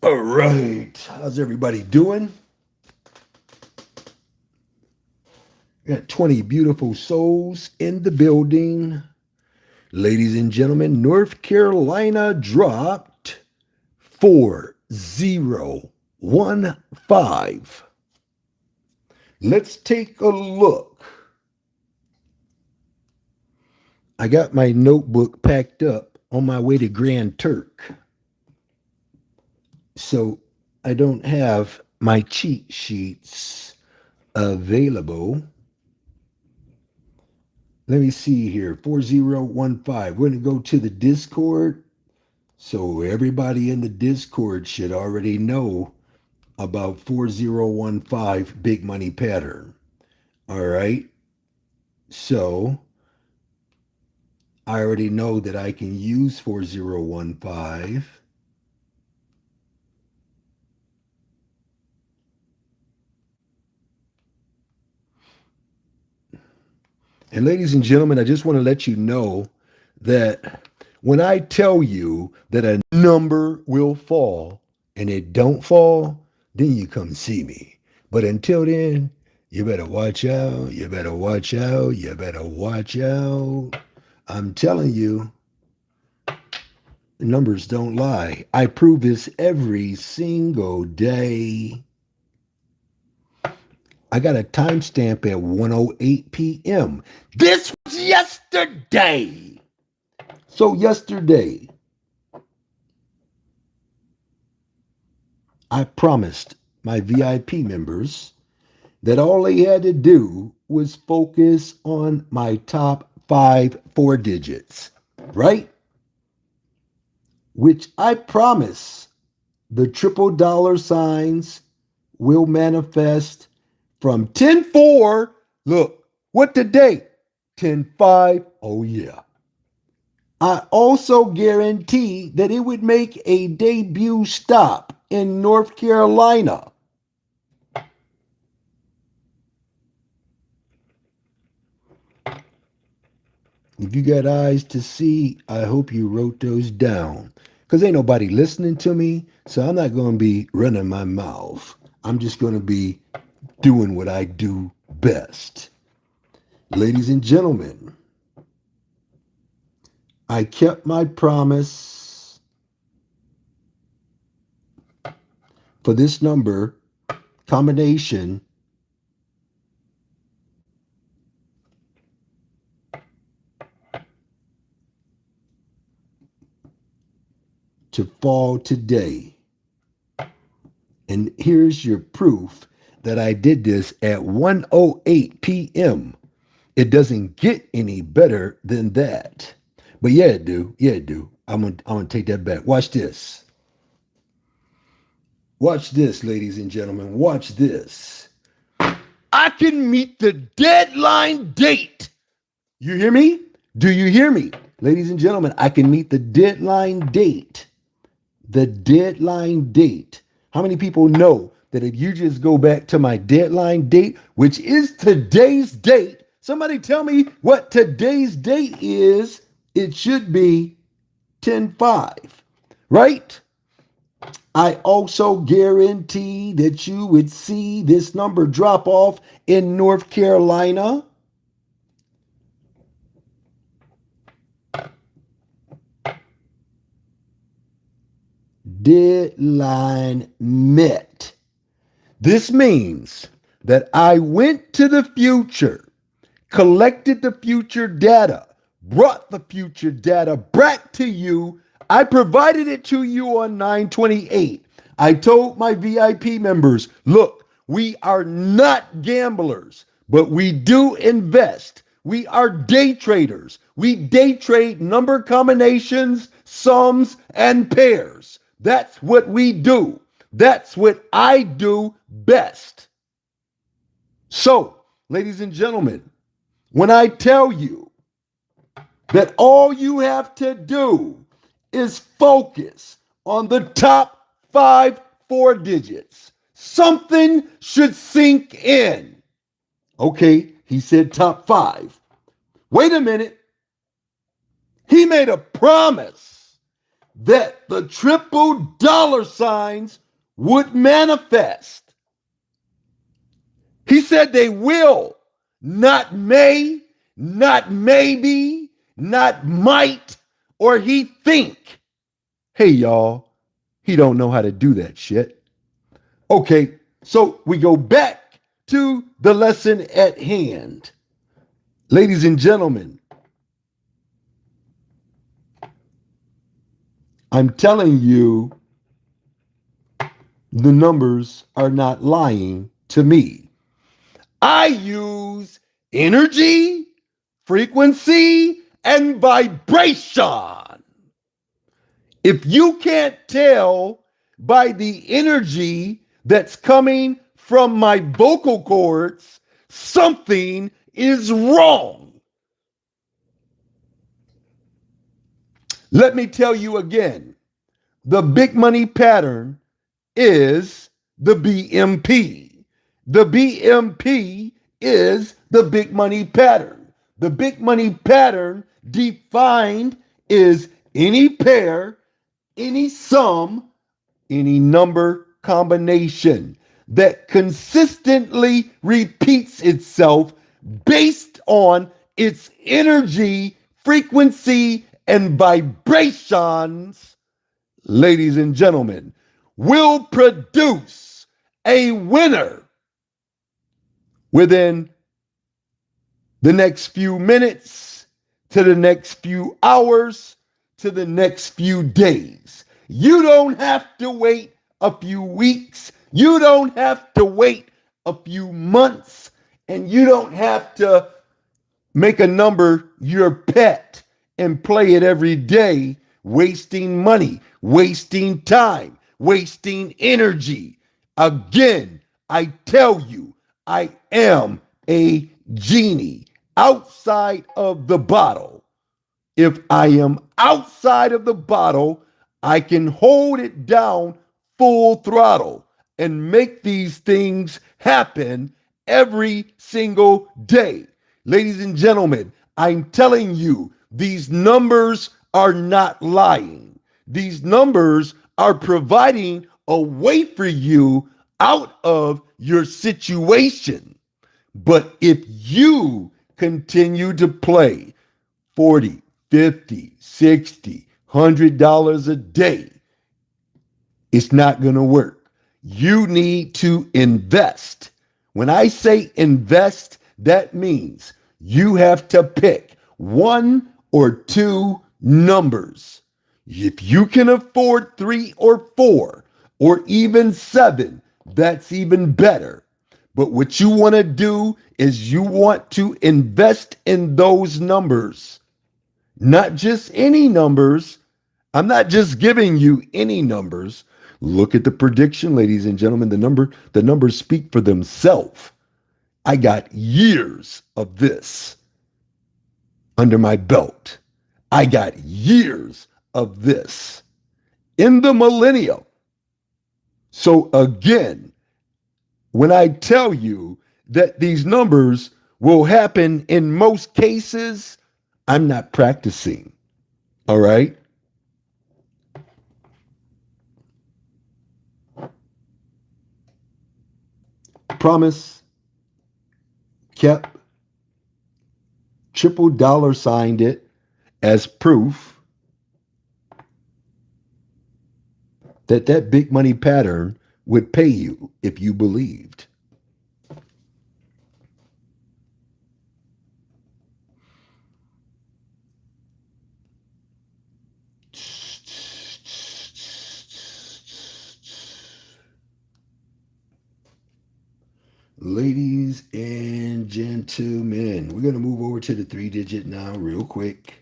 All right. How's everybody doing? Got 20 beautiful souls in the building. Ladies and gentlemen, North Carolina dropped 4015. Let's take a look. I got my notebook packed up on my way to Grand Turk. So I don't have my cheat sheets available. Let me see here. 4015. We're going to go to the Discord. So everybody in the Discord should already know about 4015 big money pattern. All right. So I already know that I can use 4015. And ladies and gentlemen, I just want to let you know that when I tell you that a number will fall and it don't fall, then you come see me. But until then, you better watch out. You better watch out. You better watch out. I'm telling you, numbers don't lie. I prove this every single day. I got a timestamp at 1:08 p.m. This was yesterday. So yesterday, I promised my VIP members that all they had to do was focus on my top 4 digits, right? Which I promise the triple dollar signs will manifest from 10-4. Look, what the date? 10-5. Oh, yeah. I also guarantee that it would make a debut stop in North Carolina. If you got eyes to see, I hope you wrote those down. Because ain't nobody listening to me, so I'm not going to be running my mouth. I'm just going to be doing what I do best. Ladies and gentlemen, I kept my promise for this number combination to fall today. And here's your proof that I did this at 1:08 p.m. It doesn't get any better than that. But yeah, it do. Yeah, it do. I'm gonna take that back. Watch this. Watch this, ladies and gentlemen. Watch this. I can meet the deadline date. You hear me? Do you hear me? Ladies and gentlemen, I can meet the deadline date. The deadline date. How many people know that if you just go back to my deadline date, which is today's date, somebody tell me what today's date is. It should be 10-5, right? I also guarantee that you would see this number drop off in North Carolina. Deadline met. This means that I went to the future, collected the future data, brought the future data back to you. I provided it to you on 9/28. I told my VIP members, look, we are not gamblers, but we do invest. We are day traders. We day trade number combinations, sums, and pairs. That's what we do. That's what I do best. So, ladies and gentlemen, when I tell you that all you have to do is focus on the top 4 digits, something should sink in. Okay, he said top 5. Wait a minute. He made a promise that the triple dollar signs would manifest. He said they will, not may, not maybe, not might, or he think. Hey, y'all, he don't know how to do that shit. Okay, so we go back to the lesson at hand. Ladies and gentlemen, I'm telling you, the numbers are not lying to me. I use energy, frequency, and vibration. If you can't tell by the energy that's coming from my vocal cords, something is wrong. Let me tell you again, the big money pattern is the BMP. The BMP is the big money pattern. The big money pattern defined is any pair, any sum, any number combination that consistently repeats itself based on its energy, frequency, and vibrations, ladies and gentlemen, will produce a winner within the next few minutes, to the next few hours, to the next few days. You don't have to wait a few weeks. You don't have to wait a few months. And you don't have to make a number your pet and play it every day, wasting money, wasting time, wasting energy. Again, I tell you, I am a genie outside of the bottle. If I am outside of the bottle, I can hold it down full throttle and make these things happen every single day. Ladies and gentlemen, I'm telling you, these numbers are not lying. These numbers are providing a way for you out of your situation. But if you continue to play 40, 50, 60, $100 a day, it's not going to work. You need to invest. When I say invest, that means you have to pick one or two numbers. If you can afford 3 or 4 or even 7, that's even better. But what you want to do is you want to invest in those numbers, not just any numbers. I'm not just giving you any numbers. Look at the prediction, ladies and gentlemen. The numbers speak for themselves. I got years of this under my belt. I got years of this in the millennium. So again, when I tell you that these numbers will happen in most cases, I'm not practicing. All right? Promise, kept, triple dollar signed it as proof that that big money pattern would pay you if you believed. Ladies and gentlemen, we're going to move over to the 3-digit now real quick.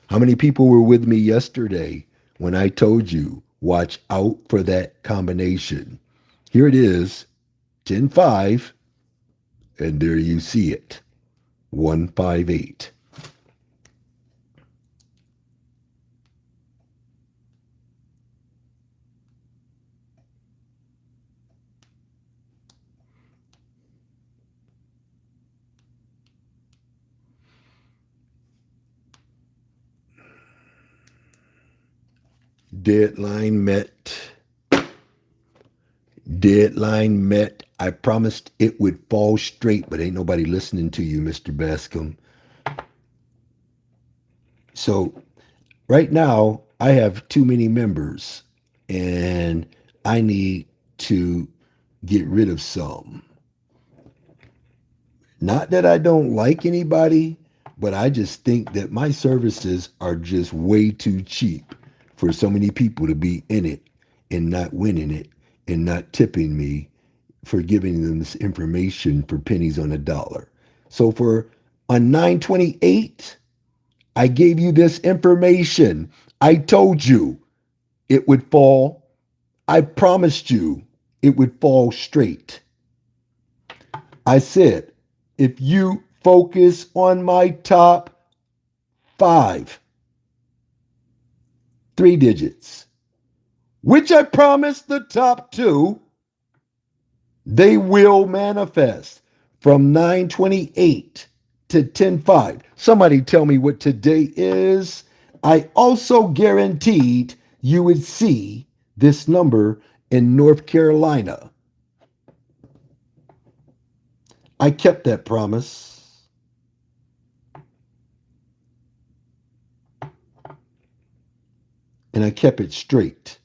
How many people were with me yesterday when I told you, watch out for that combination? Here it is, 10-5, and there you see it, 158. Deadline met. Deadline met. I promised it would fall straight, but ain't nobody listening to you, Mr. Bascomb. So right now, I have too many members, and I need to get rid of some. Not that I don't like anybody, but I just think that my services are just way too cheap for so many people to be in it and not winning it and not tipping me for giving them this information for pennies on a dollar. So for on 9/28, I gave you this information. I told you it would fall. I promised you it would fall straight. I said, if you focus on my top 5, 3 digits, which I promised the top 2, they will manifest from 9/28 to 10/5. Somebody tell me what today is. I also guaranteed you would see this number in North Carolina. I kept that promise. And I kept it straight.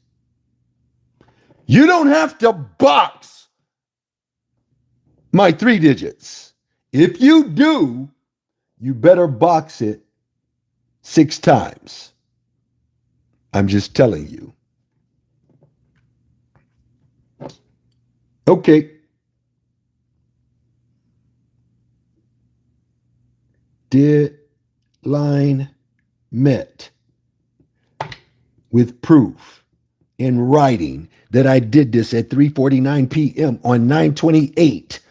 You don't have to box my 3 digits. If you do, you better box it 6 times. I'm just telling you. Okay. Deadline met with proof in writing that I did this at 3:49 p.m. on 9/28.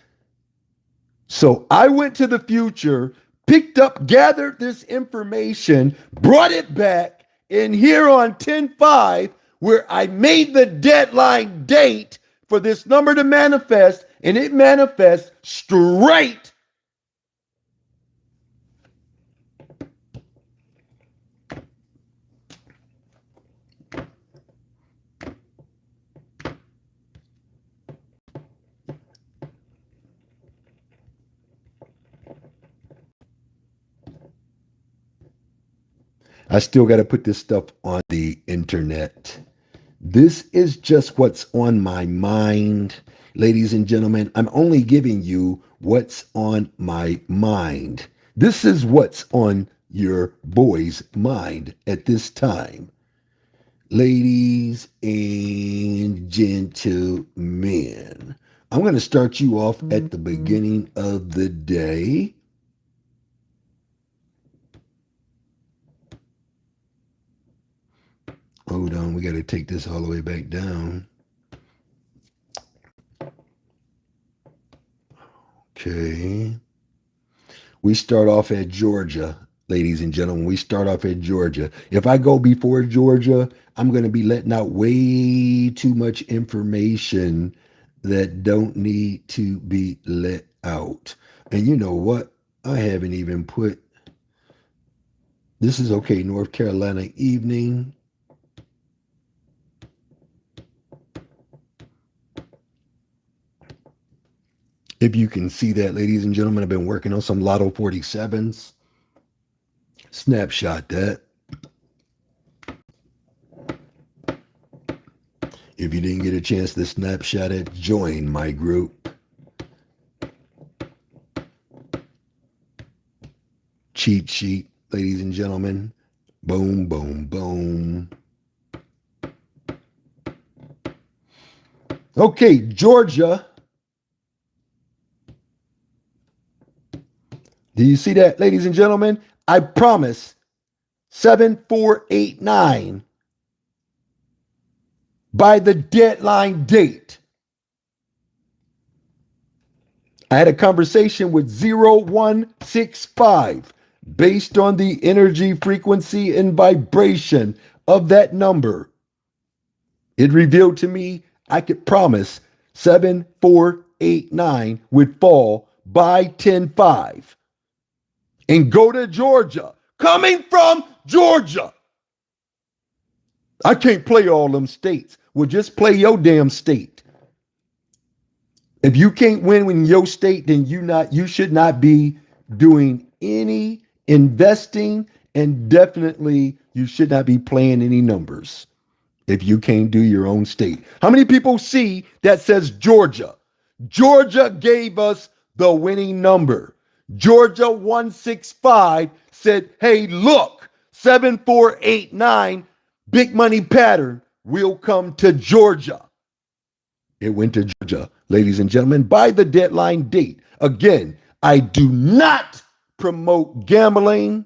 So I went to the future, picked up, gathered this information, brought it back, and here on 10/5, where I made the deadline date for this number to manifest, and it manifests straight. I still got to put this stuff on the internet. This is just what's on my mind. Ladies and gentlemen, I'm only giving you what's on my mind. This is what's on your boy's mind at this time. Ladies and gentlemen, I'm going to start you off at the beginning of the day. Hold on, we got to take this all the way back down. Okay. We start off at Georgia, ladies and gentlemen. We start off at Georgia. If I go before Georgia, I'm going to be letting out way too much information that don't need to be let out. And you know what? I haven't even put, this is okay, North Carolina evening. If you can see that, ladies and gentlemen, I've been working on some Lotto 47s. Snapshot that. If you didn't get a chance to snapshot it, join my group. Cheat sheet, ladies and gentlemen. Boom, boom, boom. Okay, Georgia. Do you see that, ladies and gentlemen? I promise 7489 by the deadline date. I had a conversation with 0165 based on the energy, frequency, and vibration of that number. It revealed to me I could promise 7489 would fall by 10/5. And go to Georgia, coming from Georgia. I can't play all them states. Well, just play your damn state. If you can't win in your state, then you should not be doing any investing, and definitely you should not be playing any numbers if you can't do your own state. How many people see that says Georgia? Georgia gave us the winning number. Georgia 165 said, hey, look, 7489 big money pattern will come to Georgia. It went to Georgia, ladies and gentlemen, by the deadline date. Again, I do not promote gambling,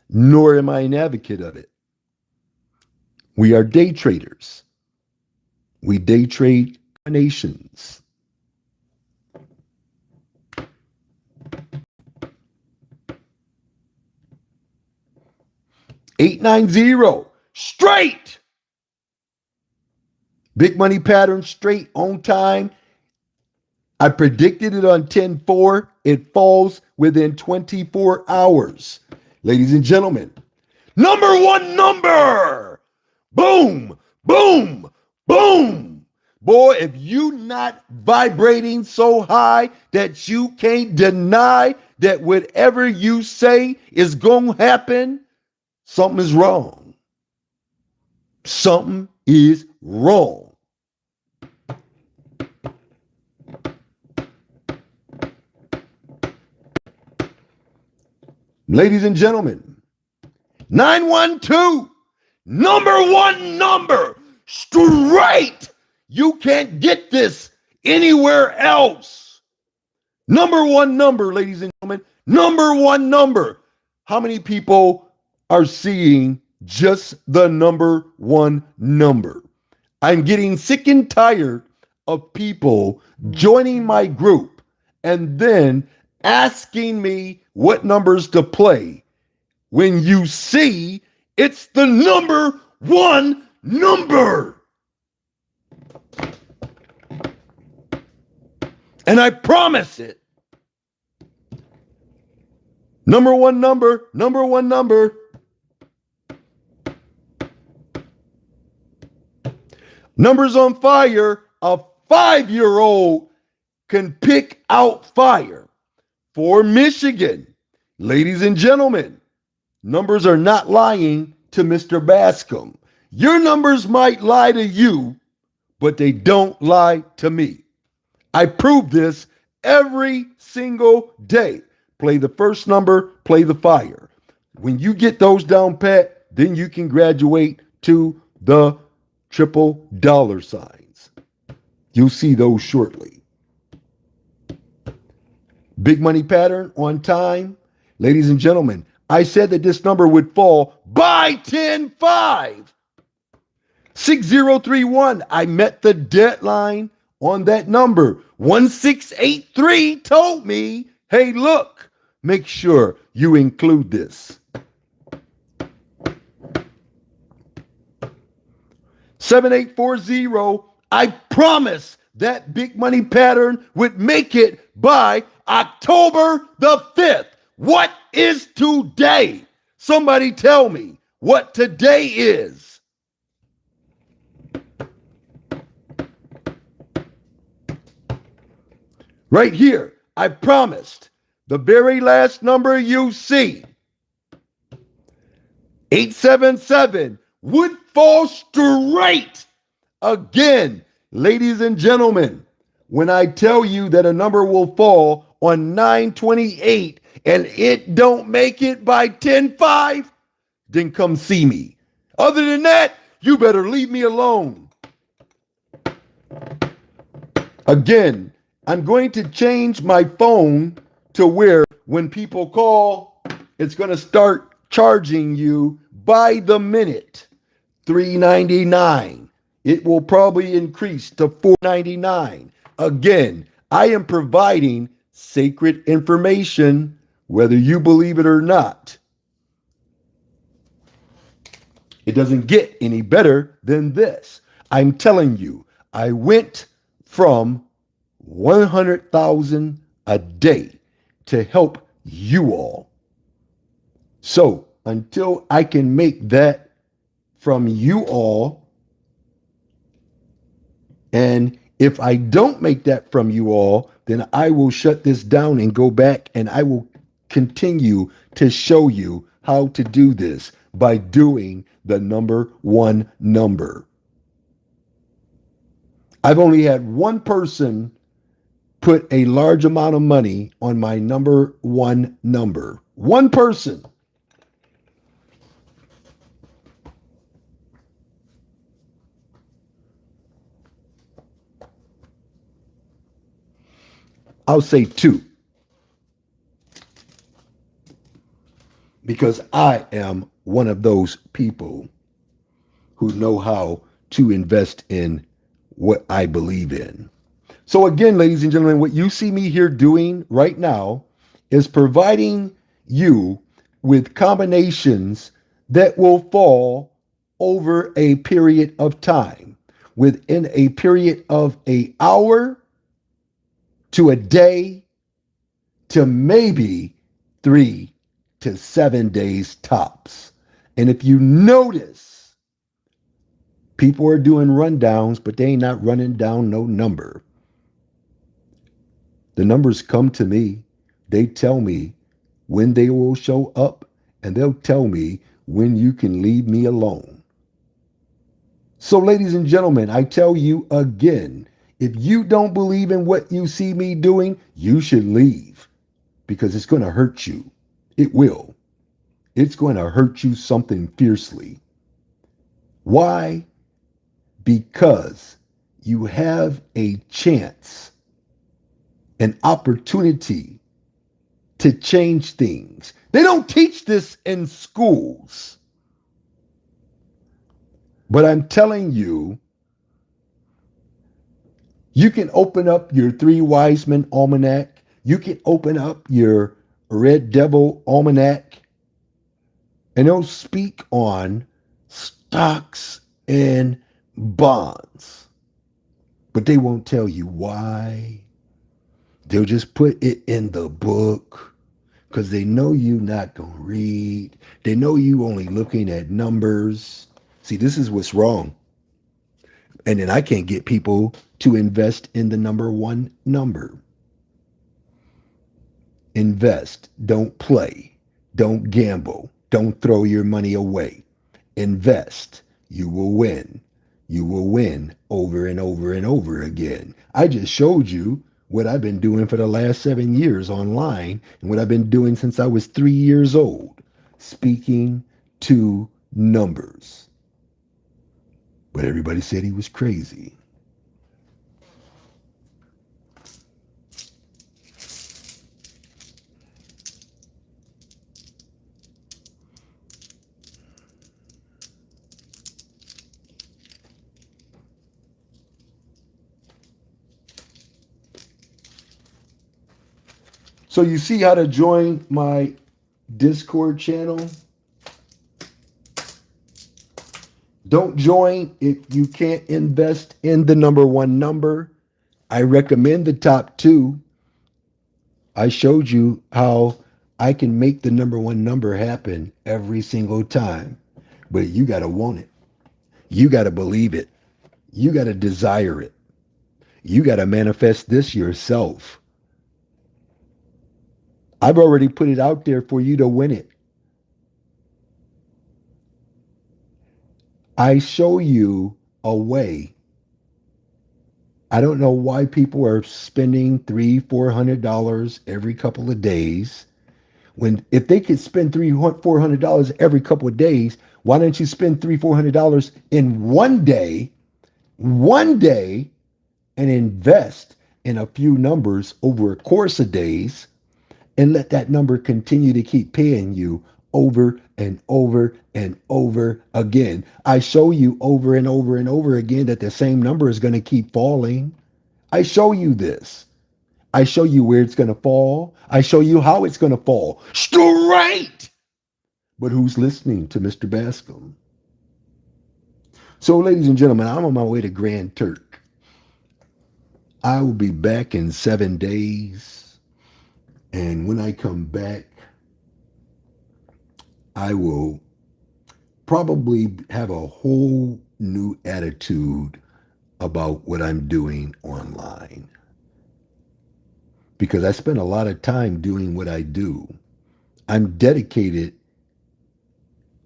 nor am I an advocate of it. We are day traders. We day trade nations. $890 straight. Big money pattern straight on time. I predicted it on 10-4. It falls within 24 hours. Ladies and gentlemen, number one number. Boom, boom, boom. Boy, if you not vibrating so high that you can't deny that whatever you say is going to happen, something is wrong. Something is wrong. Ladies and gentlemen, 912, number one number, straight. You can't get this anywhere else. Number one number, ladies and gentlemen, number one number. How many people are seeing just the number one number? I'm getting sick and tired of people joining my group and then asking me what numbers to play when you see it's the number one number. And I promise it. Number one number, number one number. Numbers on fire. A 5-year-old can pick out fire for Michigan. Ladies and gentlemen, numbers are not lying to Mr. Bascomb. Your numbers might lie to you, but they don't lie to me. I prove this every single day. Play the first number, play the fire. When you get those down pat, then you can graduate to the triple dollar signs. You'll see those shortly. Big money pattern on time. Ladies and gentlemen, I said that this number would fall by 10-5. 6031, I met the deadline on that number. 1683 told me, hey, look, make sure you include this. 7840, I promise that big money pattern would make it by October the 5th. What is today? Somebody tell me what today is. Right here, I promised the very last number you see, 877, would fall straight. Again, ladies and gentlemen, when I tell you that a number will fall on 9/28 and it don't make it by 10-5, then come see me. Other than that, you better leave me alone. Again, I'm going to change my phone to where when people call, it's going to start charging you by the minute. $3.99. It will probably increase to $4.99. Again, I am providing sacred information, whether you believe it or not. It doesn't get any better than this. I'm telling you, I went from 100,000 a day to help you all. So until I can make that from you all. And if I don't make that from you all, then I will shut this down and go back and I will continue to show you how to do this by doing the number one number. I've only had one person put a large amount of money on my number one number. One person. I'll say two, because I am one of those people who know how to invest in what I believe in. So again, ladies and gentlemen, what you see me here doing right now is providing you with combinations that will fall over a period of time, within a period of an hour to a day to maybe 3 to 7 days tops. And if you notice, people are doing rundowns, but they ain't not running down no number. The numbers come to me. They tell me when they will show up, and they'll tell me when you can leave me alone. So, ladies and gentlemen, I tell you again, if you don't believe in what you see me doing, you should leave, because it's going to hurt you. It will. It's going to hurt you something fiercely. Why? Because you have a chance, an opportunity to change things. They don't teach this in schools. But I'm telling you, you can open up your Three Wise Men Almanac. You can open up your Red Devil Almanac, and it'll speak on stocks and bonds. But they won't tell you why. They'll just put it in the book because they know you're not going to read. They know you only looking at numbers. See, this is what's wrong. And then I can't get people to invest in the number one number. Invest. Don't play. Don't gamble. Don't throw your money away. Invest. You will win. You will win over and over and over again. I just showed you what I've been doing for the last 7 years online and what I've been doing since I was 3 years old. Speaking to numbers. But everybody said he was crazy. So you see how to join my Discord channel? Don't join if you can't invest in the number one number. I recommend the top two. I showed you how I can make the number one number happen every single time. But you got to want it. You got to believe it. You got to desire it. You got to manifest this yourself. I've already put it out there for you to win it. I show you a way. I don't know why people are spending $300-400 every couple of days. When if they could spend $300-400 every couple of days, why don't you spend $300-400 in one day, and invest in a few numbers over a course of days, and let that number continue to keep paying you over and over and over again. I show you over and over and over again that the same number is going to keep falling. I show you this. I show you where it's going to fall. I show you how it's going to fall. Straight! But who's listening to Mr. Bascomb? So, ladies and gentlemen, I'm on my way to Grand Turk. I will be back in 7 days. And when I come back, I will probably have a whole new attitude about what I'm doing online because I spend a lot of time doing what I do. I'm dedicated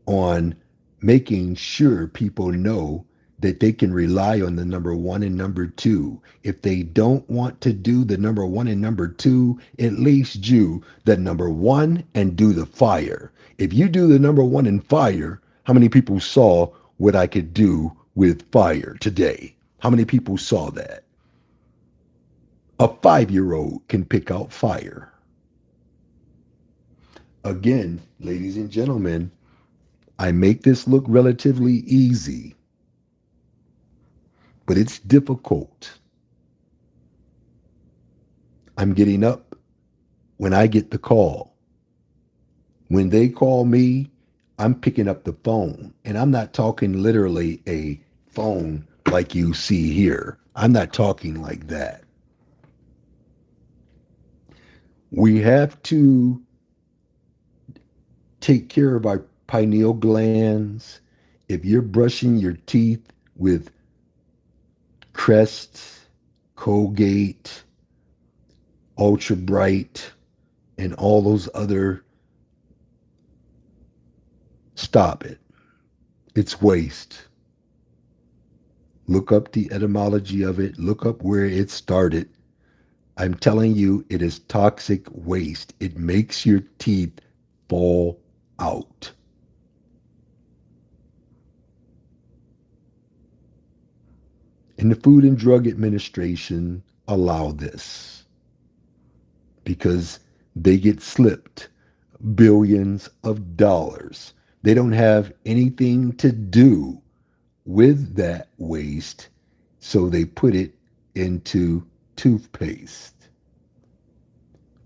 on making sure people know that they can rely on the number one and number two. If they don't want to do the number one and number two, at least do the number one and do the fire. If you do the number one and fire, how many people saw what I could do with fire today? How many people saw that? A 5-year-old can pick out fire. Again, ladies and gentlemen, I make this look relatively easy, but it's difficult. I'm getting up when I get the call. When they call me, I'm picking up the phone. And I'm not talking literally a phone like you see here. I'm not talking like that. We have to take care of our pineal glands. If you're brushing your teeth with Crest, Colgate, Ultra Bright, and all those other, stop it. It's waste. Look up the etymology of it. Look up where it started. I'm telling you, it is toxic waste. It makes your teeth fall out. And the Food and Drug Administration allow this because they get slipped billions of dollars. They don't have anything to do with that waste, so they put it into toothpaste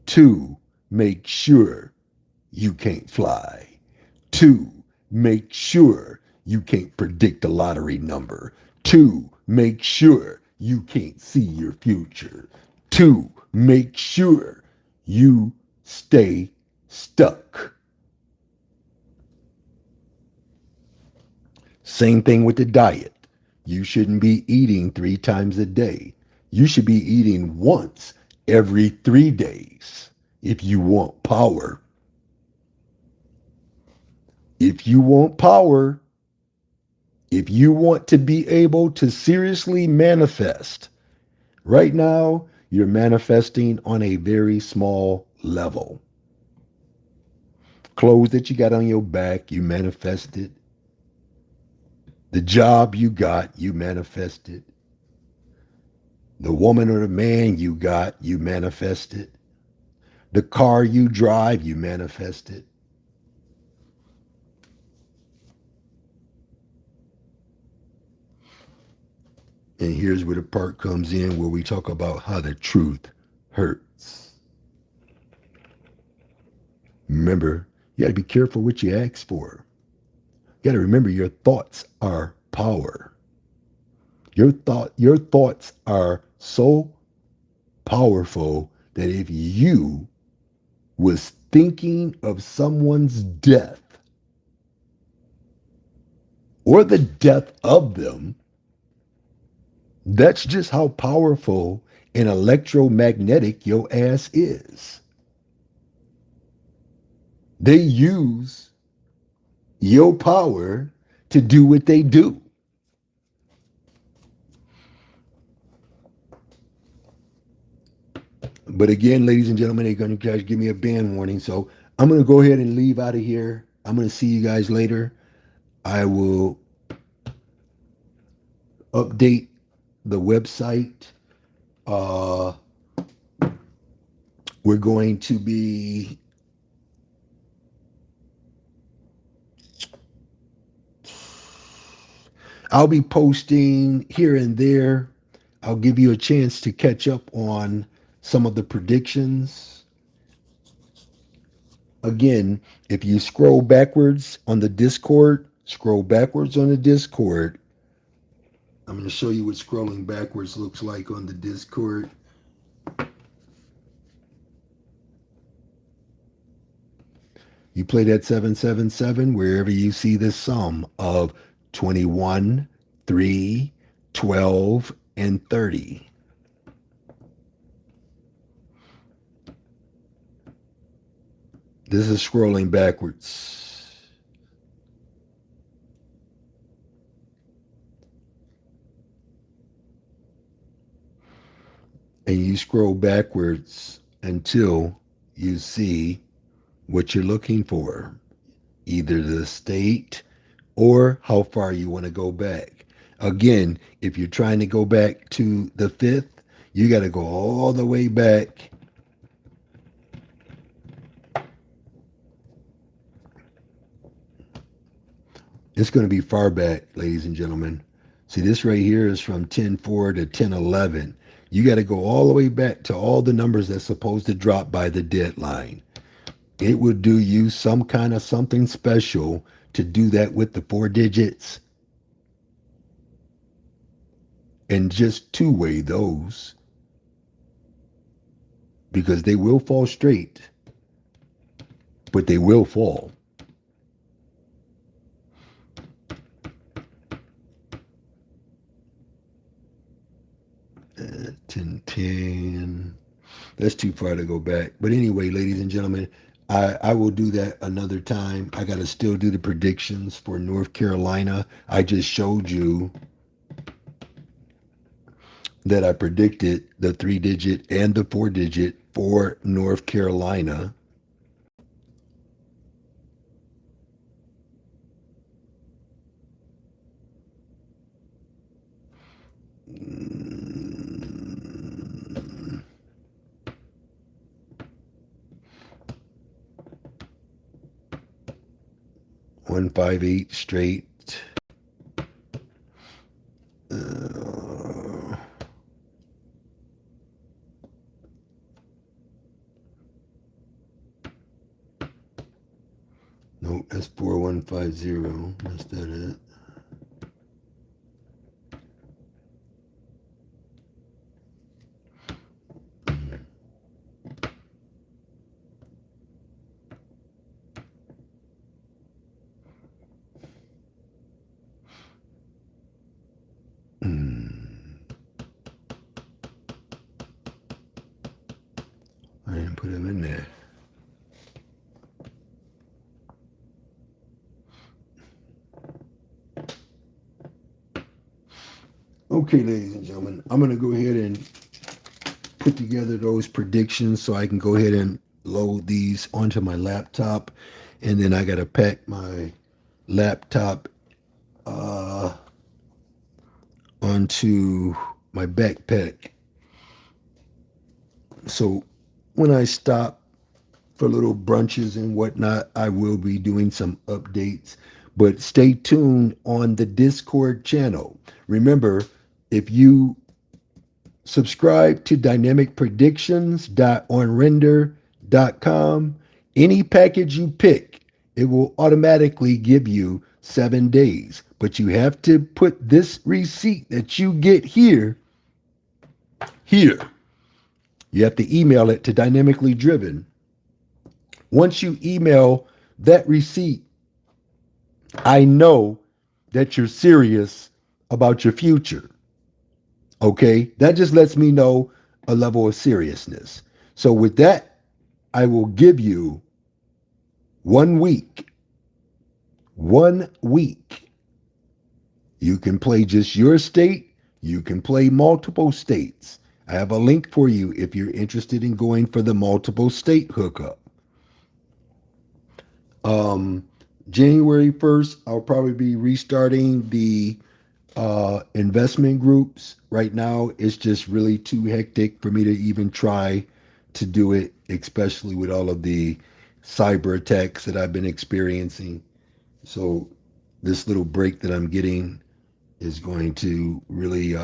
to make sure you can't fly, to make sure you can't predict a lottery number, to make sure you can't see your future, to make sure you stay stuck. Same thing with the diet. You shouldn't be eating 3 times a day. You should be eating once every 3 days if you want power. If you want power, if you want to be able to seriously manifest, right now you're manifesting on a very small level. Clothes that you got on your back, you manifested. The job you got, you manifested. The woman or the man you got, you manifested. The car you drive, you manifested. And here's where the part comes in where we talk about how the truth hurts. Remember, you got to be careful what you ask for. You got to remember your thoughts are power. Your thoughts are so powerful that if you was thinking of someone's death or the death of them, that's just how powerful and electromagnetic your ass is. They use your power to do what they do. But again, ladies and gentlemen, they're going to give me a ban warning. So I'm going to go ahead and leave out of here. I'm going to see you guys later. I will update the website. We're going to be I'll be posting here and there. I'll give you a chance to catch up on some of the predictions. Again, if you scroll backwards on the Discord, I'm going to show you what scrolling backwards looks like on the Discord. You play that 777 wherever you see this sum of 21, 3, 12, and 30. This is scrolling backwards. And you scroll backwards until you see what you're looking for, either the state or how far you want to go back. Again, if you're trying to go back to the 5th, you got to go all the way back. It's going to be far back, ladies and gentlemen. See, this right here is from 10-4 to 10-11. You got to go all the way back to all the numbers that's supposed to drop by the deadline. It would do you some kind of something special to do that with the 4 digits and just two-way those, because they will fall straight, but they will fall. Uh, 10. That's too far to go back. But anyway, ladies and gentlemen, I will do that another time. I got to still do the predictions for North Carolina. I just showed you that I predicted the 3-digit and the 4-digit for North Carolina. Mm. 158 straight. Nope, that's 4150. That's that it. I didn't put them in there. Okay, ladies and gentlemen, I'm going to go ahead and put together those predictions so I can go ahead and load these onto my laptop. And then I got to pack my laptop onto my backpack. So when I stop for little brunches and whatnot, I will be doing some updates. But stay tuned on the Discord channel. Remember, if you subscribe to dynamicpredictions.onrender.com, any package you pick, it will automatically give you 7 days. But you have to put this receipt that you get here. You have to email it to Dynamically Driven. Once you email that receipt, I know that you're serious about your future. Okay? That just lets me know a level of seriousness. So with that, I will give you 1 week. 1 week. You can play just your state. You can play multiple states. I have a link for you if you're interested in going for the multiple state hookup. January 1st, I'll probably be restarting the investment groups. Right now, it's just really too hectic for me to even try to do it, especially with all of the cyber attacks that I've been experiencing. So this little break that I'm getting is going to really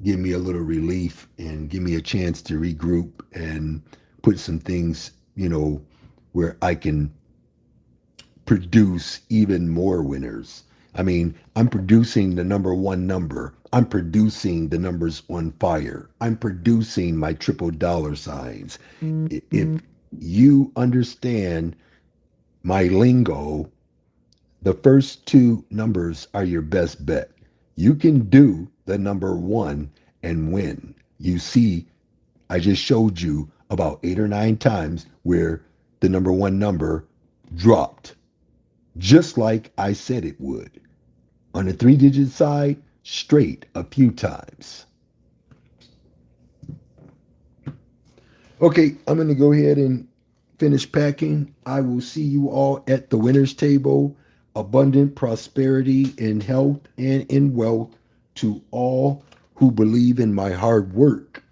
give me a little relief and give me a chance to regroup and put some things, where I can produce even more winners. I mean, I'm producing the number 1 number. I'm producing the numbers on fire. I'm producing my triple dollar signs. If you understand my lingo, the first two numbers are your best bet. You can do the number one and win. You see, I just showed you about 8 or 9 times where the number one number dropped, just like I said it would. On the 3-digit side, straight a few times. Okay, I'm going to go ahead and finish packing. I will see you all at the winner's table. Abundant prosperity in health and in wealth to all who believe in my hard work.